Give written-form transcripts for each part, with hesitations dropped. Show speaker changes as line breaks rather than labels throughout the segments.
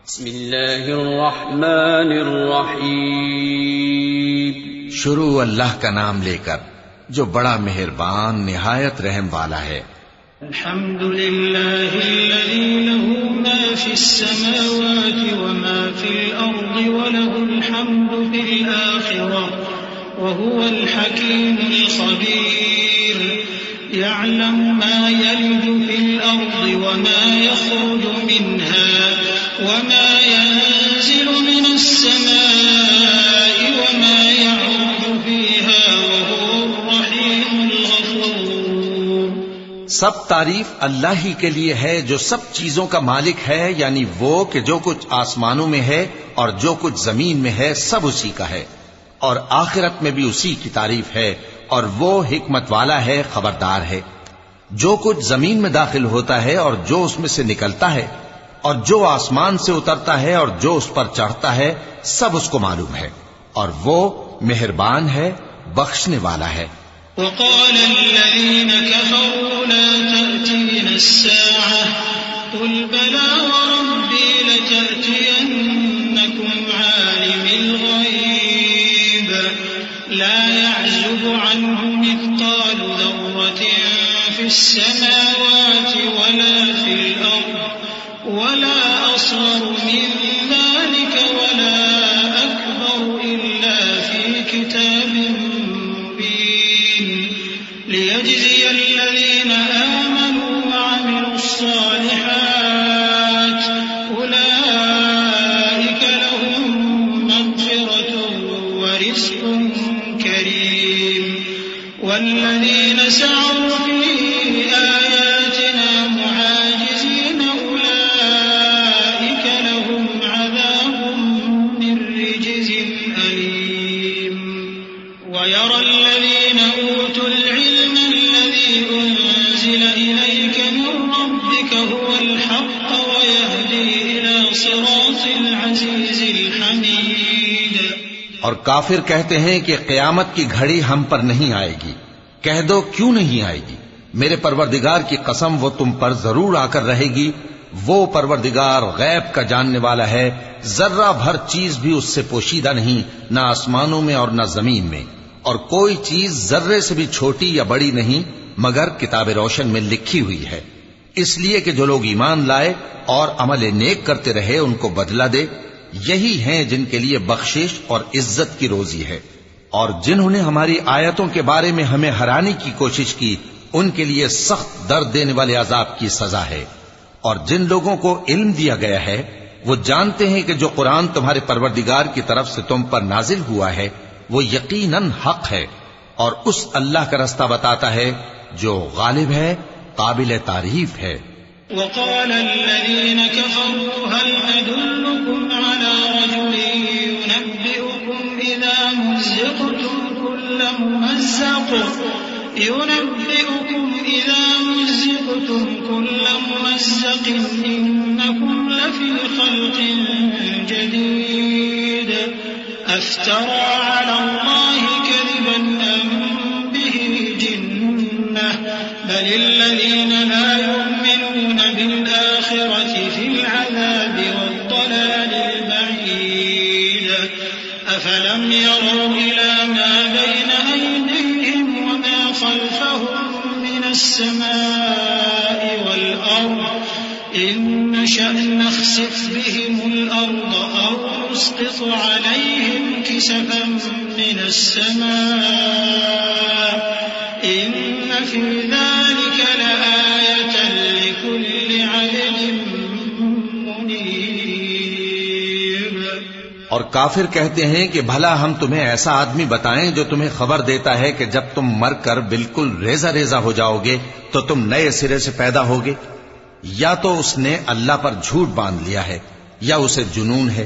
بسم اللہ الرحمن الرحیم.
شروع اللہ کا نام لے کر جو بڑا مہربان نہایت رحم والا ہے.
الحمد للہ الذی له ما فی السماوات وما فی الارض وله الحمد فی الآخرة وهو الحکیم الخبیر. يعلم ما يلج في الأرض وما يخرج منها وما ينزل من السماء وما يعرج فيها وهو الرحيم الغفور.
سب تعریف اللہ ہی کے لیے ہے جو سب چیزوں کا مالک ہے، یعنی وہ کہ جو کچھ آسمانوں میں ہے اور جو کچھ زمین میں ہے سب اسی کا ہے، اور آخرت میں بھی اسی کی تعریف ہے، اور وہ حکمت والا ہے، خبردار ہے. جو کچھ زمین میں داخل ہوتا ہے اور جو اس میں سے نکلتا ہے اور جو آسمان سے اترتا ہے اور جو اس پر چڑھتا ہے سب اس کو معلوم ہے، اور وہ مہربان ہے، بخشنے والا ہے.
وقال الذين كفروا لا تأتين الساعة قل بلى وربي لتأتينكم عالم الغيب لا يعزب عنه مثقال ذرة في السماوات ولا في الأرض ولا أصغر من ذلك ولا أكبر إلا في كتاب مبين ليجزي الذين آمنوا وعملوا الصالحات أولئك لهم مغفرة ورزق كريم. والذين سعوا في آياتنا معاجزين أولئك لهم عذاب من رجز أليم. ويرى الذين أوتوا العلم الذي أنزل إليك من ربك هو الحق ويهدي إلى صراط العزيز الحميد.
اور کافر کہتے ہیں کہ قیامت کی گھڑی ہم پر نہیں آئے گی. کہہ دو کیوں نہیں آئے گی؟ میرے پروردگار کی قسم وہ تم پر ضرور آ کر رہے گی. وہ پروردگار غیب کا جاننے والا ہے، ذرہ بھر چیز بھی اس سے پوشیدہ نہیں، نہ آسمانوں میں اور نہ زمین میں، اور کوئی چیز ذرے سے بھی چھوٹی یا بڑی نہیں مگر کتاب روشن میں لکھی ہوئی ہے. اس لیے کہ جو لوگ ایمان لائے اور عمل نیک کرتے رہے ان کو بدلہ دے. یہی ہیں جن کے لیے بخشش اور عزت کی روزی ہے. اور جنہوں نے ہماری آیتوں کے بارے میں ہمیں ہرانے کی کوشش کی ان کے لیے سخت درد دینے والے عذاب کی سزا ہے. اور جن لوگوں کو علم دیا گیا ہے وہ جانتے ہیں کہ جو قرآن تمہارے پروردگار کی طرف سے تم پر نازل ہوا ہے وہ یقیناً حق ہے، اور اس اللہ کا رستہ بتاتا ہے جو غالب ہے، قابل تعریف ہے.
وقال الذين كفروا هل أدلكم على رجل ينبئكم إذا مزقتم كل ممزق إنكم لفي خلق جديد أفترى على الله كذبا أم به جنة بل الذين لا يؤمنون بالآخرة في العذاب والضلال البعيد. أفلم يروا إلى ما بين أيديهم وما خلفهم من السماء والأرض إن نشأ نخسف بهم الأرض أو نسقط عليهم كسفا من السماء إن في ذلك لآية لكل عبد منيب.
اور کافر کہتے ہیں کہ بھلا ہم تمہیں ایسا آدمی بتائیں جو تمہیں خبر دیتا ہے کہ جب تم مر کر بالکل ریزہ ریزہ ہو جاؤ گے تو تم نئے سرے سے پیدا ہوگے؟ یا تو اس نے اللہ پر جھوٹ باندھ لیا ہے یا اسے جنون ہے.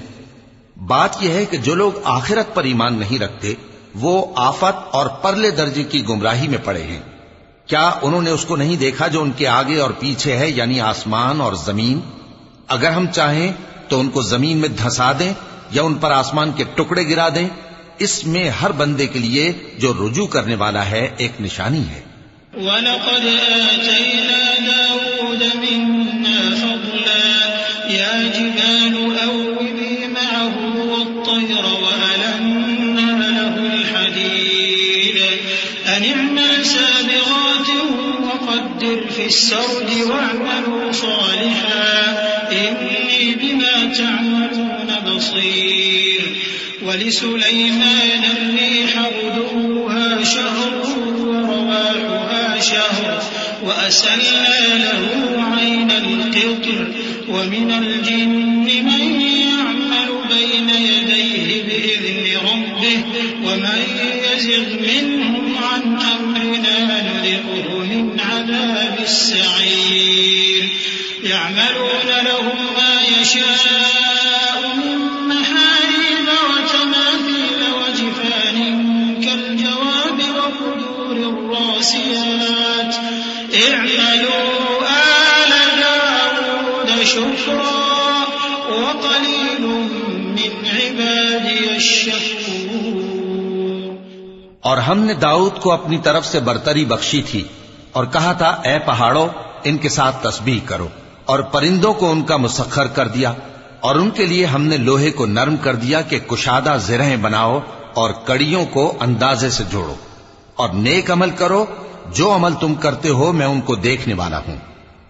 بات یہ ہے کہ جو لوگ آخرت پر ایمان نہیں رکھتے وہ آفت اور پرلے درجے کی گمراہی میں پڑے ہیں. کیا انہوں نے اس کو نہیں دیکھا جو ان کے آگے اور پیچھے ہے، یعنی آسمان اور زمین؟ اگر ہم چاہیں تو ان کو زمین میں دھسا دیں یا ان پر آسمان کے ٹکڑے گرا دیں. اس میں ہر بندے کے لیے جو رجوع کرنے والا ہے ایک نشانی ہے.
وَلَقَدْ آتَيْنَا دَاوُودَ مِنَّا فَضْلًا يَا جِبَالُ الجبال أوبي معه والطير وألنا له الحديد أن اعمل سابغات وقدر في السرد واعملوا صالحا إني بما تعملون بصير ولسليمان الريح غدوها شهر ورواحها شهر وأسلنا له عين القطر ومن الجن من يعمل بين يديه بإذن ربه ومن يزغ منهم عن أمرنا نذقه من عذاب السعير يعملون لهم ما يشاء من محاريب وتماثيل وجفان كالجواب وقدور الراسيات اعملوا آل داود شكرا وقليل من عبادي الشكور.
اور ہم نے داؤد کو اپنی طرف سے برتری بخشی تھی اور کہا تھا اے پہاڑوں ان کے ساتھ تسبیح کرو، اور پرندوں کو ان کا مسخر کر دیا، اور ان کے لیے ہم نے لوہے کو نرم کر دیا کہ کشادہ زرہیں بناؤ اور کڑیوں کو اندازے سے جوڑو، اور نیک عمل کرو، جو عمل تم کرتے ہو میں ان کو دیکھنے والا ہوں.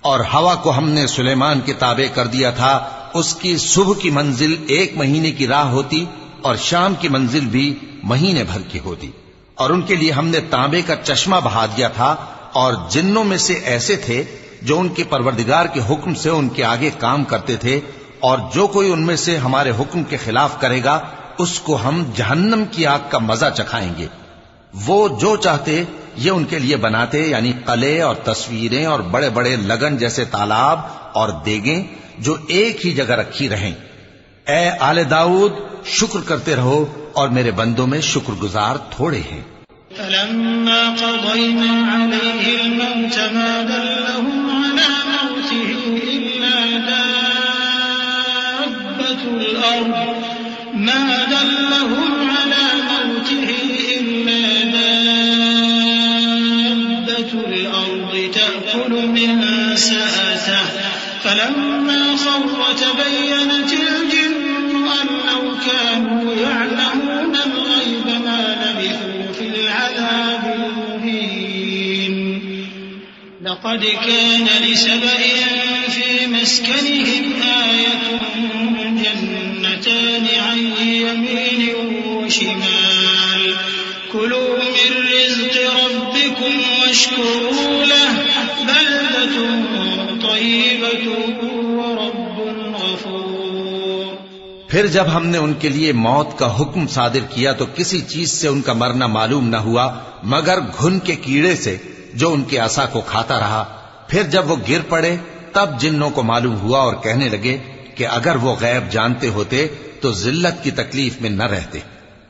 اور ہوا کو ہم نے سلیمان کے تابع کر دیا تھا، اس کی صبح کی منزل 1 مہینے کی راہ ہوتی اور شام کی منزل بھی مہینے بھر کی ہوتی. اور ان کے لیے ہم نے تانبے کا چشمہ بہا دیا تھا، اور جنوں میں سے ایسے تھے جو ان کے پروردگار کے حکم سے ان کے آگے کام کرتے تھے، اور جو کوئی ان میں سے ہمارے حکم کے خلاف کرے گا اس کو ہم جہنم کی آگ کا مزہ چکھائیں گے. وہ جو چاہتے یہ ان کے لیے بناتے، یعنی قلعے اور تصویریں اور بڑے بڑے لگن جیسے تالاب اور دیگیں جو ایک ہی جگہ رکھی رہیں. اے آل داؤد شکر کرتے رہو اور میرے بندوں میں شکر گزار تھوڑے ہیں.
فلما قضينا عليه الموت ما دلهم على موته إلا دابة الأرض تأكل من سأته فلما خر تبينت الجن أن لو كانوا يعلمون الغيب ما لبثوا في العذاب المهين. لقد كان لسبإ في مسكنهم آية جنتان عن يمين وشمال كلوا من رزق ربكم واشكروا له بلدة طيبة ورب غفور.
پھر جب ہم نے ان کے لیے موت کا حکم صادر کیا تو کسی چیز سے ان کا مرنا معلوم نہ ہوا مگر گھن کے کیڑے سے جو ان کے عصا کو کھاتا رہا. پھر جب وہ گر پڑے تب جنوں کو معلوم ہوا اور کہنے لگے کہ اگر وہ غیب جانتے ہوتے تو ذلت کی تکلیف میں نہ رہتے.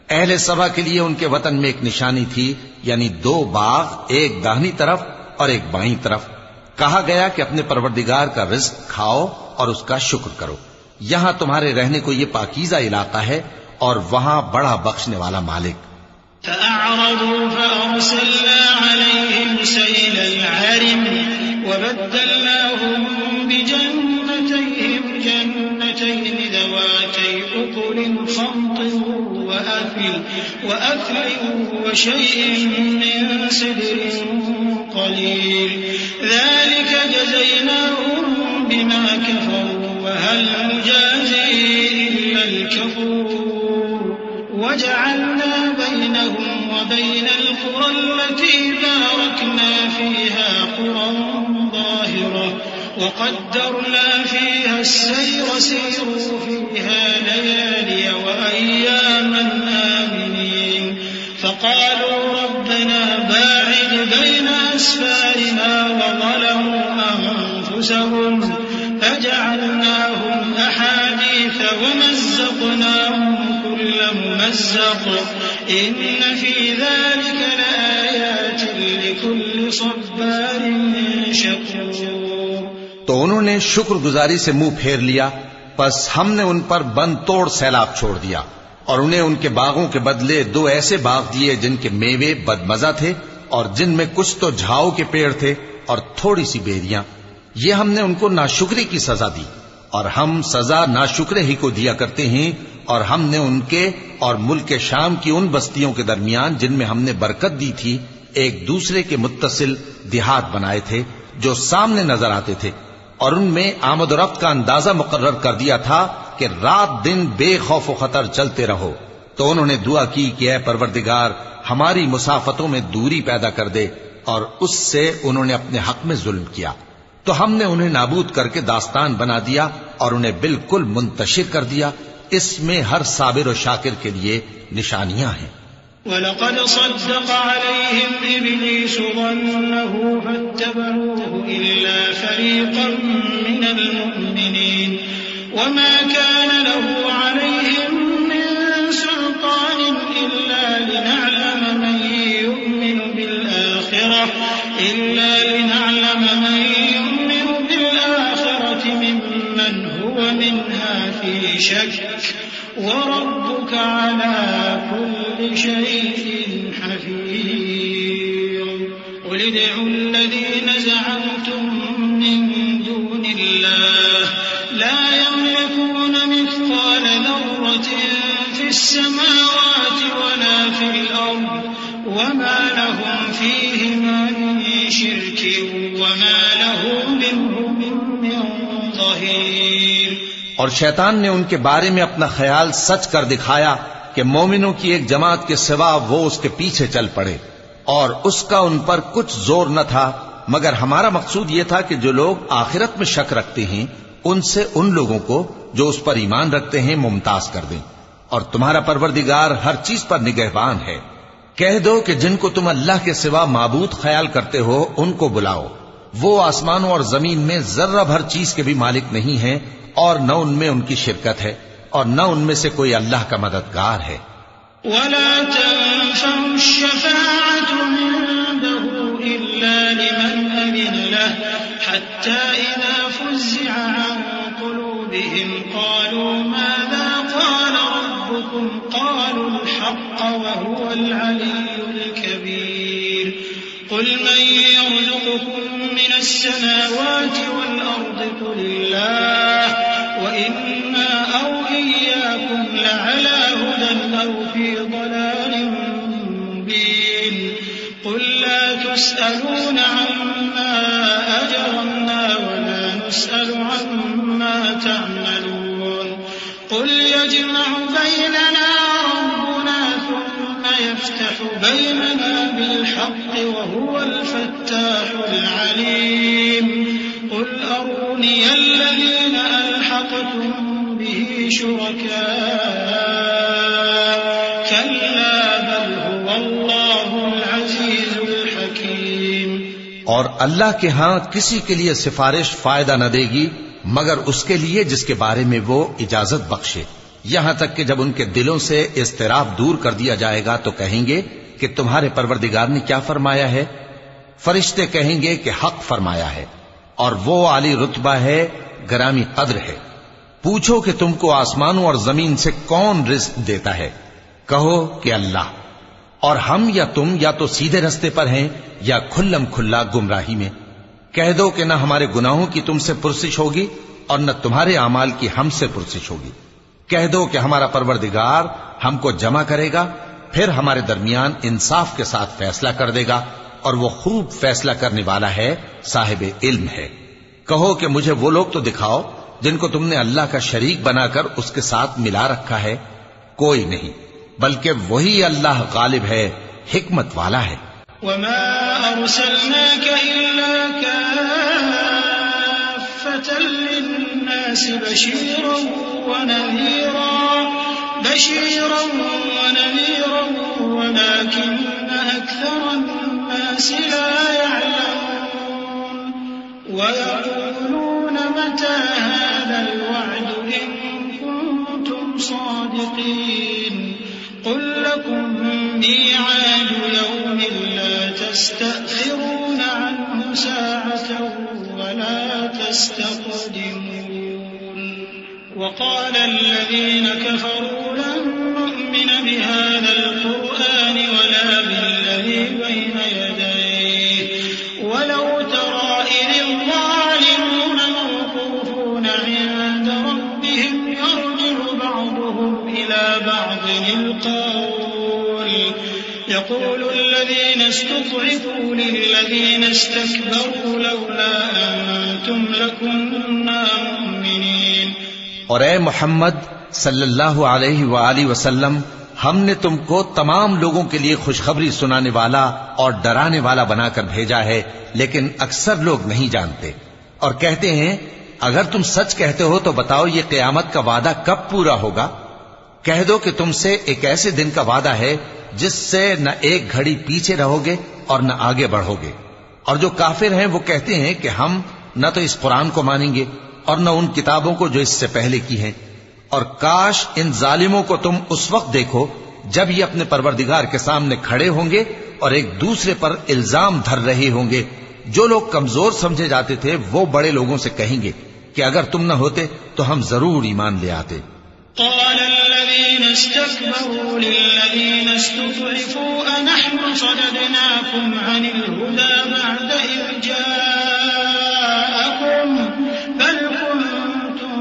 اہل سبا کے لیے ان کے وطن میں ایک نشانی تھی، یعنی 2 باغ، ایک داہنی طرف اور ایک بائیں طرف. کہا گیا کہ اپنے پروردگار کا رزق کھاؤ اور اس کا شکر کرو. یہاں تمہارے رہنے کو یہ پاکیزہ علاقہ ہے اور وہاں بڑا بخشنے والا مالک.
فأعرضوا فأرسلنا عليهم سيل العرم وبدلناهم بجنتيهم جنتين ذواتي أكل خمط وأكل وشيء من سدر قليل ذلك جزيناهم بما كفروا وهل نجازي إلا الكفور. وجعلنا بينهم وبين القرى التي باركنا فيها قرى ظاهرة وقدرنا فيها السير سيروا فيها ليالي وأياما آمنين. فقالوا ربنا باعد بين أسفارنا وظلموا أنفسهم فجعلناهم أحاديث ومزقناهم كل ممزق إن في ذلك لآيات لكل صبار شكور.
تو انہوں نے شکر گزاری سے منہ پھیر لیا، پس ہم نے ان پر بند توڑ سیلاب چھوڑ دیا اور انہیں ان کے باغوں کے بدلے 2 ایسے باغ دیے جن کے میوے بدمزہ تھے اور جن میں کچھ تو جھاؤ کے پیڑ تھے اور تھوڑی سی بیریاں. یہ ہم نے ان کو ناشکری کی سزا دی. اور ہم سزا ناشکرے ہی کو دیا کرتے ہیں، اور ہم نے ان کے اور ملک شام کی ان بستیوں کے درمیان جن میں ہم نے برکت دی تھی ایک دوسرے کے متصل دیہات بنائے تھے جو سامنے نظر آتے تھے، اور ان میں آمد و رفت کا اندازہ مقرر کر دیا تھا کہ رات دن بے خوف و خطر چلتے رہو۔ تو انہوں نے دعا کی کہ اے پروردگار ہماری مسافتوں میں دوری پیدا کر دے، اور اس سے انہوں نے اپنے حق میں ظلم کیا، تو ہم نے انہیں نابود کر کے داستان بنا دیا اور انہیں بالکل منتشر کر دیا۔ اس میں ہر صابر و شاکر کے لیے نشانیاں ہیں۔
وَلَقَدْ صَدَّقَ عَلَيْهِمْ إِبْلِيسُ ظَنَّهُ فَاتَّبَعُوهُ إِلَّا فَرِيقًا مِّنَ الْمُؤْمِنِينَ وَمَا كَانَ لَهُ عَلَيْهِمْ مِّن سُلْطَانٍ إِلَّا لِنَعْلَمَ مَن يُؤْمِنُ بِالْآخِرَةِ مِمَّنْ هُوَ مِنْهَا فِي شَكٍّ وَرَبُّكَ عَلَى كُلِّ شَيْءٍ حَفِيظٌ قُلِ ادْعُوا الَّذِينَ زَعَمْتُم مِّن دُونِ اللَّهِ لَا يَمْلِكُونَ مِثْقَالَ ذَرَّةٍ فِي السَّمَاوَاتِ وَلَا فِي الْأَرْضِ وَمَا لَهُمْ فِيهِمَا مِن شِرْكٍ وَمَا لَهُ مِنْهُم مِّن ظَهِيرٍ۔
اور شیطان نے ان کے بارے میں اپنا خیال سچ کر دکھایا کہ مومنوں کی ایک جماعت کے سوا وہ اس کے پیچھے چل پڑے، اور اس کا ان پر کچھ زور نہ تھا، مگر ہمارا مقصود یہ تھا کہ جو لوگ آخرت میں شک رکھتے ہیں ان سے ان لوگوں کو جو اس پر ایمان رکھتے ہیں ممتاز کر دیں، اور تمہارا پروردگار ہر چیز پر نگہبان ہے۔ کہہ دو کہ جن کو تم اللہ کے سوا معبود خیال کرتے ہو ان کو بلاؤ، وہ آسمانوں اور زمین میں ذرہ بھر چیز کے بھی مالک نہیں ہیں، اور نہ ان میں ان کی شرکت ہے، اور نہ ان میں سے کوئی اللہ کا مددگار ہے۔
وَلَا تَنفَعُ الشَّفَاعَةُ عِندَهُ إِلَّا لِمَنْ أَذِنَ لَهُ حَتَّى إِذَا فُزِّعَ عَنْ قُلُوبِهِمْ قَالُوا مَاذَا قَالَ رَبُّكُمْ قَالُوا الْحَقَّ وَهُوَ الْعَلِيُّ الْكَبِيرُ قُلْ مَن يَرْزُقُكُم مِّنَ السَّمَاوَاتِ وَالْأَرْضِ قُلِ اللَّهُ وَإِنَّا أَوْ إِيَّاكُمْ لَعَلَىٰ هُدًى أَوْ فِي ضَلَالٍ مُّبِينٍ قُل لَّا تُسْأَلُونَ عَمَّا أَجْرَمْنَا وَلَا نُسْأَلُ عَمَّا تَعْمَلُونَ قُلْ يَجْمَعُ بَيْنَنَا رَبُّنَا ثُمَّ يَفْتَحُ بَيْنَنَا بِالْحَقِّ وَهُوَ الْفَتَّاحُ الْعَلِيمُ قُلْ أَرُونِيَ الَّذِينَ أَلْحَقْتُم بِهِ شُرَكَاءَ كَلَّا بَلْ هُوَ اللَّهُ الْعَزِيزُ الْحَكِيمُ۔
اور اللہ کے ہاں کسی کے لیے سفارش فائدہ نہ دے گی مگر اس کے لیے جس کے بارے میں وہ اجازت بخشے، یہاں تک کہ جب ان کے دلوں سے اضطراب دور کر دیا جائے گا تو کہیں گے کہ تمہارے پروردگار نے کیا فرمایا ہے؟ فرشتے کہیں گے کہ حق فرمایا ہے، اور وہ عالی رتبہ ہے، گرامی قدر ہے۔ پوچھو کہ تم کو آسمانوں اور زمین سے کون رزق دیتا ہے؟ کہو کہ اللہ، اور ہم یا تم یا تو سیدھے رستے پر ہیں یا کھلم کھلا گمراہی میں۔ کہہ دو کہ نہ ہمارے گناہوں کی تم سے پرسش ہوگی اور نہ تمہارے اعمال کی ہم سے پرسش ہوگی۔ کہہ دو کہ ہمارا پروردگار ہم کو جمع کرے گا، پھر ہمارے درمیان انصاف کے ساتھ فیصلہ کر دے گا، اور وہ خوب فیصلہ کرنے والا ہے، صاحب علم ہے۔ کہو کہ مجھے وہ لوگ تو دکھاؤ جن کو تم نے اللہ کا شریک بنا کر اس کے ساتھ ملا رکھا ہے۔ کوئی نہیں، بلکہ وہی اللہ غالب ہے، حکمت والا ہے۔
وَمَا أَرْسَلْنَاكَ إِلَّا كَافَّةً لِّلنَّاسِ بَشِيرًا وَنَذِيرًا وَلَٰكِنَّ أَكْثَرَ النَّاسِ لَا يَعْلَمُونَ وَيَقُولُونَ مَتَىٰ هَٰذَا الْوَعْدُ إِن كُنتُمْ صَادِقِينَ قُل لَّكُم مِّيعَادُ يَوْمٍ لَّا تَسْتَأْخِرُونَ عَنْهُ سَاعَةً وَلَا تَسْتَقْدِمُونَ وَقَالَ الَّذِينَ كَفَرُوا لَن نُّؤْمِنَ بِهَٰذَا الْقُرْآنِ وَلَا بِالَّذِي بَيْنَ يَدَيْهِ وَلَوْ تَرَىٰ إِذِ الظَّالِمُونَ مَوْقُوفُونَ عِندَ يقول الذين استضعفوا للذين استكبروا لولا أنتم لكنا مؤمنين.
اور اے محمد صلی اللہ علیہ وآلہ وسلم، ہم نے تم کو تمام لوگوں کے لیے خوشخبری سنانے والا اور ڈرانے والا بنا کر بھیجا ہے، لیکن اکثر لوگ نہیں جانتے اور کہتے ہیں اگر تم سچ کہتے ہو تو بتاؤ یہ قیامت کا وعدہ کب پورا ہوگا؟ کہہ دو کہ تم سے ایک ایسے دن کا وعدہ ہے جس سے نہ ایک گھڑی پیچھے رہو گے اور نہ آگے بڑھو گے. اور جو کافر ہیں وہ کہتے ہیں کہ ہم نہ تو اس قرآن کو مانیں گے اور نہ ان کتابوں کو جو اس سے پہلے کی ہیں. اور کاش ان ظالموں کو تم اس وقت دیکھو جب یہ اپنے پروردگار کے سامنے کھڑے ہوں گے اور ایک دوسرے پر الزام دھر رہے ہوں گے. جو لوگ کمزور سمجھے جاتے تھے وہ بڑے لوگوں سے کہیں گے کہ اگر تم نہ ہوتے تو ہم ضرور ایمان لے آتے.
قال الذين استكبروا للذين استضعفوا أنحن صددناكم عن الهدى بعد إذ جاءكم بل كنتم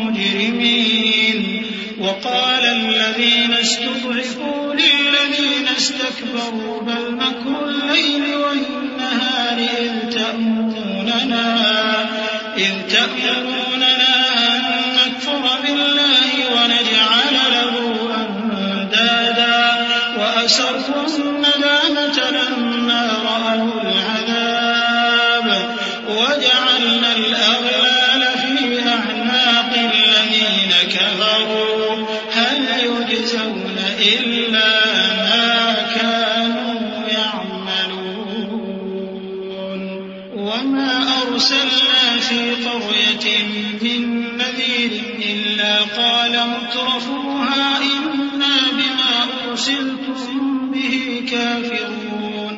مجرمين. وقال الذين استضعفوا للذين استكبروا بل مكر الليل والنهار إذ تأمروننا أن نكفر بالله ونجعل له أندادا وأسروا الندامة لما رأوا العذاب وجعلنا الأغلال في أعناق الذين كفروا هل يجزون إلا ما كانوا يعملون. وما أرسلنا في قرية من نذير إلا قال مترفوها إنا بما أرسلتم به كافرون.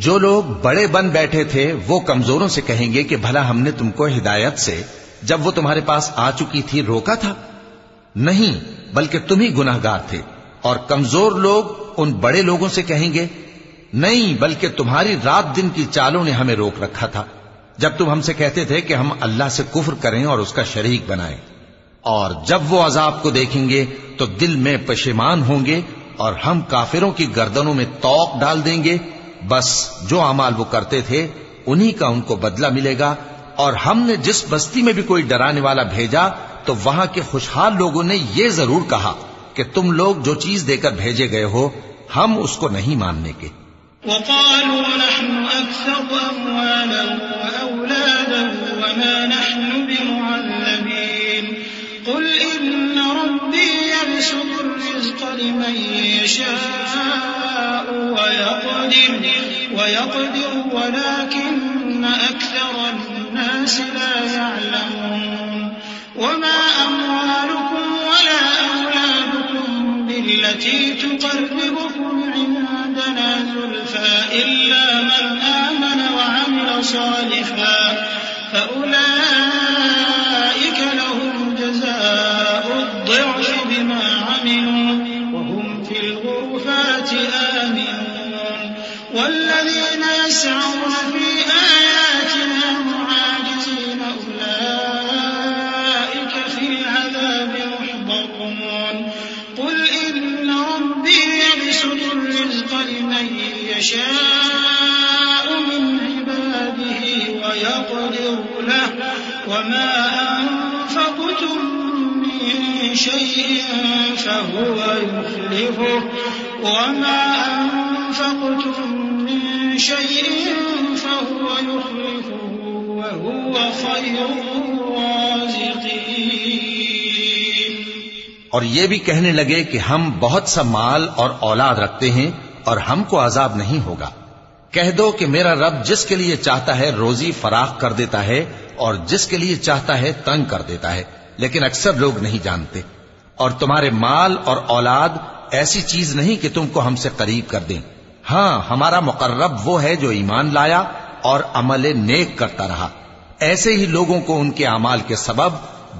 جو لوگ بڑے بن بیٹھے تھے وہ کمزوروں سے کہیں گے کہ بھلا ہم نے تم کو ہدایت سے جب وہ تمہارے پاس آ چکی تھی روکا تھا؟ نہیں، بلکہ تم ہی گناہ گار تھے. اور کمزور لوگ ان بڑے لوگوں سے کہیں گے نہیں، بلکہ تمہاری رات دن کی چالوں نے ہمیں روک رکھا تھا جب تم ہم سے کہتے تھے کہ ہم اللہ سے کفر کریں اور اس کا شریک بنائیں. اور جب وہ عذاب کو دیکھیں گے تو دل میں پشیمان ہوں گے اور ہم کافروں کی گردنوں میں طوق ڈال دیں گے. بس جو اعمال وہ کرتے تھے انہی کا ان کو بدلہ ملے گا. اور ہم نے جس بستی میں بھی کوئی ڈرانے والا بھیجا تو وہاں کے خوشحال لوگوں نے یہ ضرور کہا کہ تم لوگ جو چیز دے کر بھیجے گئے ہو ہم اس کو نہیں ماننے کے.
وقالوا نحن أكثر أموالا وأولادا وما نحن بمعذبين. قل إن ربي يبسط الرزق لمن يشاء ويقدر ولكن أكثر الناس لا يعلمون. وما أموالكم ولا أولادكم بالتي تقربكم عندنا زلفى إلا من آمن وعمل صالحا فأولئك لهم جزاء الضعف بما عملوا وهم في الغرفات آمنون. والذين يسعون في آياتنا معاجزين أولئك في العذاب محضرون. قل إن ربي يبسط الرزق لمن يشاء من عباده ويقدر له وما أنفقتم من شيء فهو يخلفه وما أنفقتم من شيء فهو يخلفه وهو خير الرازقين.
اور یہ بھی کہنے لگے کہ ہم بہت سا مال اور اولاد رکھتے ہیں اور ہم کو عذاب نہیں ہوگا. کہہ دو کہ میرا رب جس کے لیے چاہتا ہے روزی فراخ کر دیتا ہے اور جس کے لیے چاہتا ہے تنگ کر دیتا ہے، لیکن اکثر لوگ نہیں جانتے. اور تمہارے مال اور اولاد ایسی چیز نہیں کہ تم کو ہم سے قریب کر دیں. ہاں، ہمارا مقرب وہ ہے جو ایمان لایا اور عمل نیک کرتا رہا. ایسے ہی لوگوں کو ان کے اعمال کے سبب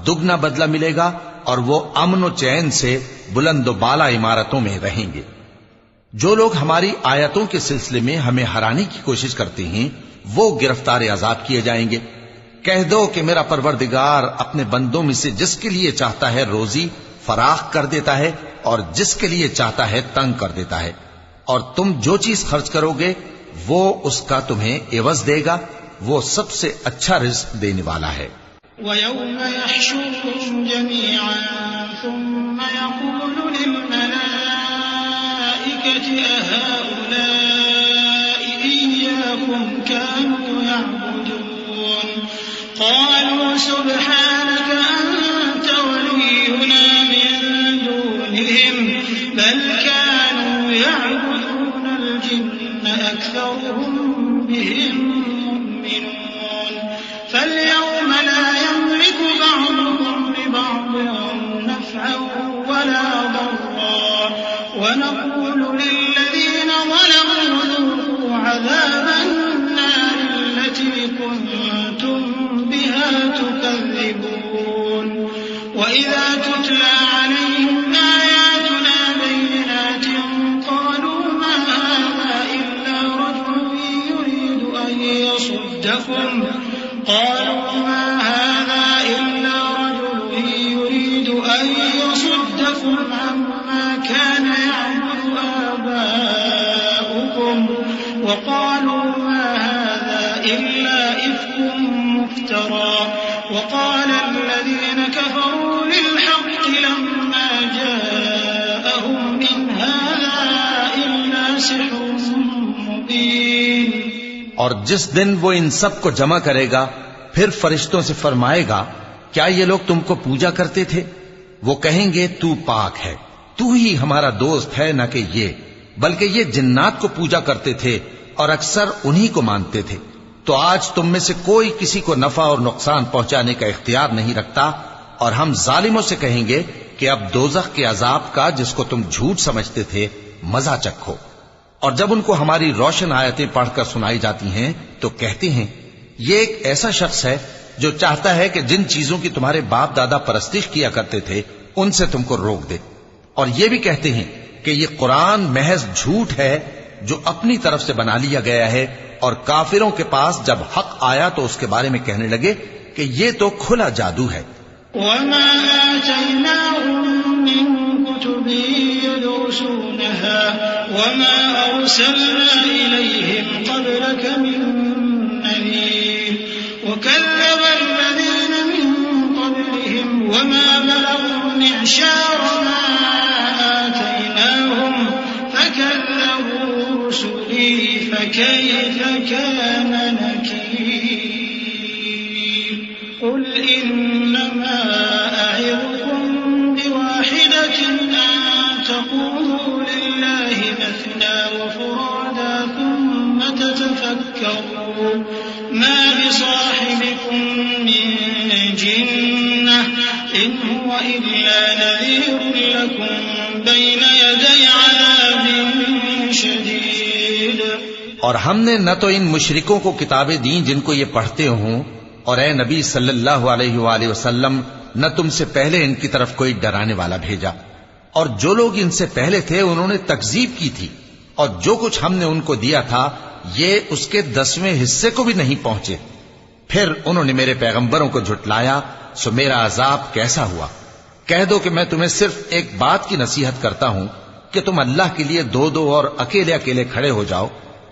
دگنا بدلہ ملے گا اور وہ امن و چین سے بلند و بالا عمارتوں میں رہیں گے. جو لوگ ہماری آیتوں کے سلسلے میں ہمیں ہرانے کی کوشش کرتے ہیں وہ گرفتار عذاب کیے جائیں گے. کہہ دو کہ میرا پروردگار اپنے بندوں میں سے جس کے لیے چاہتا ہے روزی فراخ کر دیتا ہے اور جس کے لیے چاہتا ہے تنگ کر دیتا ہے، اور تم جو چیز خرچ کرو گے وہ اس کا تمہیں عوض دے گا، وہ سب سے اچھا رزق دینے والا ہے۔
وَيَوْمَ يَحْشُرُهُمْ جَمِيعًا ثُمَّ يَقُولُ لِلْمَلَائِكَةِ أَهَؤُلَاءِ إِيَّاكُمْ كَانُوا يَعْبُدُونَ قَالُوا سُبْحَانَكَ أَنْتَ وَلِيُّنَا مِنْ دُونِهِمْ بَلْ كَانُوا يَعْبُدُونَ الْجِنَّ أَكْثَرُهُمْ بِهِمْ مُؤْمِنُونَ فَالْيَوْمَ لَا يَمْلِكُ بَعْضُكُمْ لِبَعْضٍ نَفْعًا وَلَا ضَرًّا وَنَقُولُ لِلَّذِينَ ظَلَمُوا ذُوقُوا عَذَابَ النَّارِ الَّتِي كُنتُمْ بِهَا تُكَذِّبُونَ وَإِذَا تُتْلَى عَلَيْهِمْ آيَاتُنَا بَيِّنَاتٍ قَالُوا مَا هَذَا إِلَّا رَجُلٌ يُرِيدُ أَن يَصُدَّكُمْ عَمَّا كَانَ يَعْبُدُ آبَاؤُكُمْ وَقَالُوا مَا هَذَا إِلَّا إِفْكٌ مُفْتَرًى وَقَالَ الَّذِينَ كَفَرُوا لِلْحَقِّ لَمَّا جَاءَهُمْ إِنْ هَذَا إِلَّا سِحْرٌ مُبِينٌ۔
اور جس دن وہ ان سب کو جمع کرے گا پھر فرشتوں سے فرمائے گا کیا یہ لوگ تم کو پوجا کرتے تھے؟ وہ کہیں گے تو پاک ہے، تو ہی ہمارا دوست ہے، نہ کہ یہ، بلکہ یہ جنات کو پوجا کرتے تھے اور اکثر انہی کو مانتے تھے۔ تو آج تم میں سے کوئی کسی کو نفع اور نقصان پہنچانے کا اختیار نہیں رکھتا، اور ہم ظالموں سے کہیں گے کہ اب دوزخ کے عذاب کا جس کو تم جھوٹ سمجھتے تھے مزہ چکھو۔ اور جب ان کو ہماری روشن آیتیں پڑھ کر سنائی جاتی ہیں تو کہتے ہیں یہ ایک ایسا شخص ہے جو چاہتا ہے کہ جن چیزوں کی تمہارے باپ دادا پرستش کیا کرتے تھے ان سے تم کو روک دے، اور یہ بھی کہتے ہیں کہ یہ قرآن محض جھوٹ ہے جو اپنی طرف سے بنا لیا گیا ہے، اور کافروں کے پاس جب حق آیا تو اس کے بارے میں کہنے لگے کہ یہ تو کھلا جادو ہے۔
وَمَا آتَيْنَاهُم مِّن كُتُبٍ يَدْرُسُونَهَا وَمَا أَرْسَلْنَا إِلَيْهِمْ قَبْلَكَ مِن نَّذِيرٍ وَكَذَّبَ الَّذِينَ مِن قَبْلِهِمْ وَمَا بَلَغُوا مِعْشَارَ مَا آتَيْنَاهُمْ فَكَذَّبُوا رُسُلِي فَكَيْفَ كَانَ نَكِيرِ قُلْ إِنَّمَا أَعِظُكُم بِوَاحِدَةٍ أَن تَقُومُوا لِلَّهِ مَثْنَىٰ وَفُرَادَىٰ ثُمَّ تَتَفَكَّرُوا مَا بِصَاحِبِكُم مِّن جِنَّةٍ إِنْ هُوَ إِلَّا نَذِيرٌ لَّكُم بَيْنَ يَدَيْ عَذَابٍ شَدِيدٍ۔
اور ہم نے نہ تو ان مشرکوں کو کتابیں دیں جن کو یہ پڑھتے ہوں، اور اے نبی صلی اللہ علیہ وآلہ وسلم نہ تم سے پہلے ان کی طرف کوئی ڈرانے والا بھیجا، اور جو لوگ ان سے پہلے تھے انہوں نے تکذیب کی تھی، اور جو کچھ ہم نے ان کو دیا تھا یہ اس کے 10ویں حصے کو بھی نہیں پہنچے۔ پھر انہوں نے میرے پیغمبروں کو جھٹلایا، سو میرا عذاب کیسا ہوا۔ کہہ دو کہ میں تمہیں صرف ایک بات کی نصیحت کرتا ہوں کہ تم اللہ کے لیے دو دو اور اکیلے اکیلے کھڑے ہو جاؤ،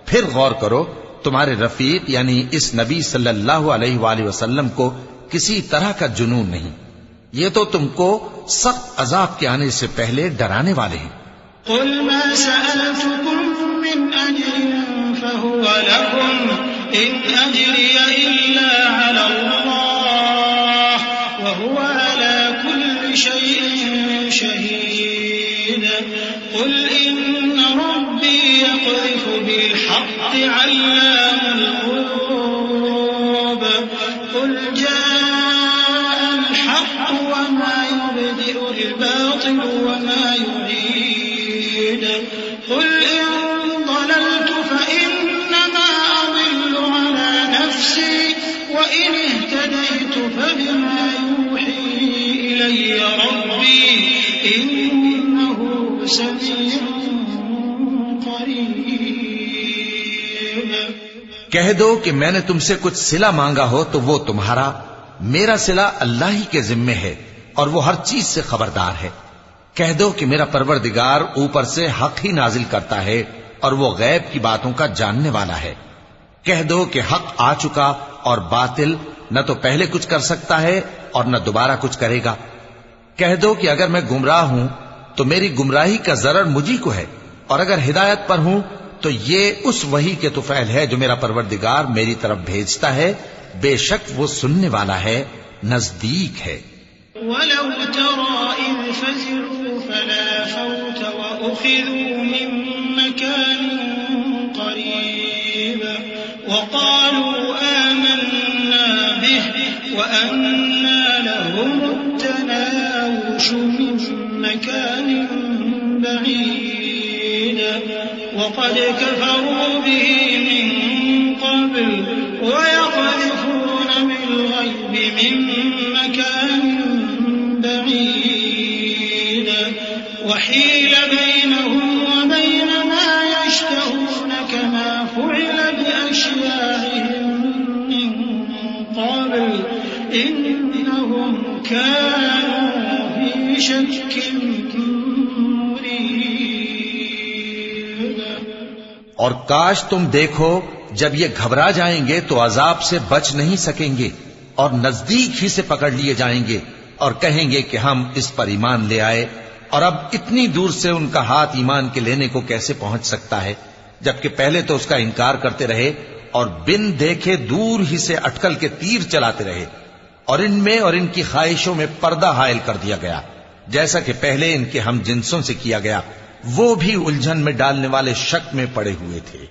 پھر غور کرو تمہارے رفیق یعنی اس نبی صلی اللہ علیہ وآلہ وسلم کو کسی طرح کا جنون نہیں، یہ تو تم کو سخت عذاب کے آنے سے پہلے ڈرانے والے ہیں۔
قُلْ مَا سَأَلْتُكُم مِّنْ أَجْرٍ فَهُوَ لَكُمْ إِنْ أَجْرِيَ إِلَّا عَلَى اللَّهِ وَهُوَ عَلَى كُلِّ شَيْءٍ شَهِيدٌ قُلْ إِنَّ رَبِّي يَقْذِفُ بِالْحَقِّ عَلَّامُ الْغُيُوبِ قُلْ جَاءَ الْحَقُّ وَمَا يُبْدِئُ الْبَاطِلُ وَمَا يُعِيدُ قُلْ إِن ضَلَلْتُ فَإِنَّمَا أَضِلُّ عَلَى نَفْسِي وَإِنِ اهْتَدَيْتُ فَبِمَا يُوحِي إِلَيَّ رَبِّي إِنَّهُ سَمِيعٌ قَرِيبٌ۔
کہہ دو کہ میں نے تم سے کچھ صلہ مانگا ہو تو وہ تمہارا، میرا صلہ اللہ ہی کے ذمے ہے، اور وہ ہر چیز سے خبردار ہے۔ کہہ دو کہ میرا پروردگار اوپر سے حق ہی نازل کرتا ہے اور وہ غیب کی باتوں کا جاننے والا ہے۔ کہہ دو کہ حق آ چکا اور باطل نہ تو پہلے کچھ کر سکتا ہے اور نہ دوبارہ کچھ کرے گا۔ کہہ دو کہ اگر میں گمراہ ہوں تو میری گمراہی کا ضرر مجھی کو ہے، اور اگر ہدایت پر ہوں تو یہ اس وحی کے طفیل ہے جو میرا پروردگار میری طرف بھیجتا ہے، بے شک وہ سننے والا ہے، نزدیک ہے۔
وَلَوْ تَرَىٰ إِذْ فَزِعُوا فَلَا فَوْتَ وَأُخِذُوا مِن مَّكَانٍ قَرِيبٍ وَقَالُوا آمَنَّا بِهِ وَأَنَّىٰ لَهُمُ التَّنَاوُشُ مِن مَّكَانٍ بَعِيدٍ وَقَدْ كَفَرُوا بِهِ مِن قَبْلُ وَيَقْذِفُونَ بِالْغَيْبِ مِن مَّكَانٍ بعيد وحيل بينهم وبين ما يشتهون كما فعل بأشياعهم من قبل إنهم كانوا في شك مريب۔
اور کاش تم دیکھو جب یہ گھبرا جائیں گے تو عذاب سے بچ نہیں سکیں گے اور نزدیک ہی سے پکڑ لیے جائیں گے اور کہیں گے کہ ہم اس پر ایمان لے آئے، اور اب اتنی دور سے ان کا ہاتھ ایمان کے لینے کو کیسے پہنچ سکتا ہے، جبکہ پہلے تو اس کا انکار کرتے رہے اور بن دیکھے دور ہی سے اٹکل کے تیر چلاتے رہے، اور ان میں اور ان کی خواہشوں میں پردہ حائل کر دیا گیا، جیسا کہ پہلے ان کے ہم جنسوں سے کیا گیا، وہ بھی الجھن میں ڈالنے والے شک میں پڑے ہوئے تھے۔